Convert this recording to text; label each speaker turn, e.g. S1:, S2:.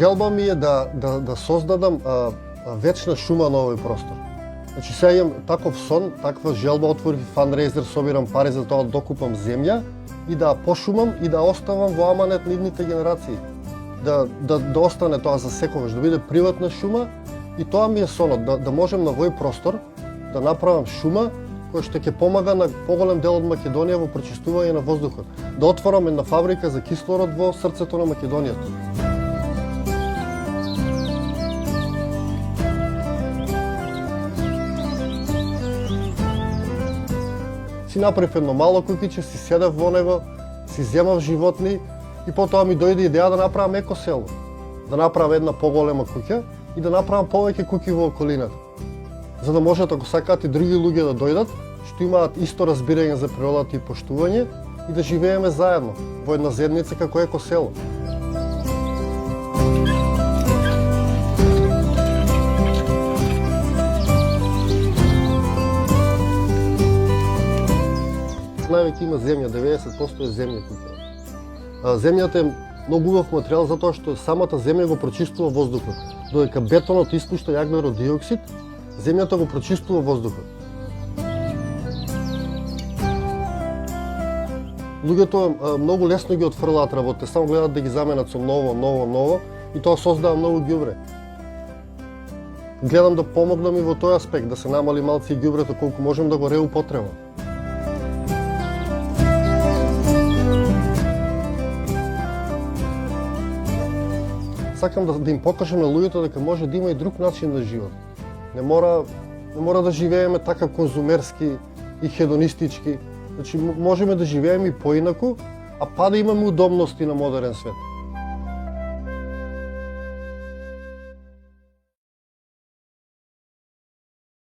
S1: желба ми е да создадам вечна шума на овој простор. Значи сега имам таков сон, таква желба, отворих фандрейзер, собирам пари за тоа да докупам земја и да пошумам и да оставам во аманет на идните генерации. Да остане тоа за секогаш, да биде приватна шума и тоа ми е сонот, да можем на овој простор да направам шума која што ќе помага на поголем дел од Македонија во пречистување на воздухот. Да отворам една фабрика за кислород во срцето на Македонија. Си направив едно мало куќиче, си седев во него, си земав животни и потоа ми дојде идеја да направам екосело. Да направам една поголема куќа и да направам повеќе куќи во околината. За да можат, ако сакаат и други луѓе да дојдат, што имаат исто разбирање за природата и поштување и да живееме заедно во една заедница како екосело. Највеќе има земја, 90% е земја тука. Земјата е многу убав материјал затоа што самата земја го прочистува воздухот. Додека бетонот испушта јаглерод диоксид, земјата го прочистува воздухот. Луѓето многу лесно ги отфрлаат работите, само гледаат да ги заменат со ново и тоа создава многу ѓубре. Гледам да помогнам и во тој аспект, да се намали малци ѓубрето колку можем да го реупотребам. Сакам да им покажам на луѓето дека може да има и друг начин на живот. Не мора да живееме така конзумерски и хедонистички. Значи можеме да живееме и поинаку, а па да имаме удобности на модерен свет.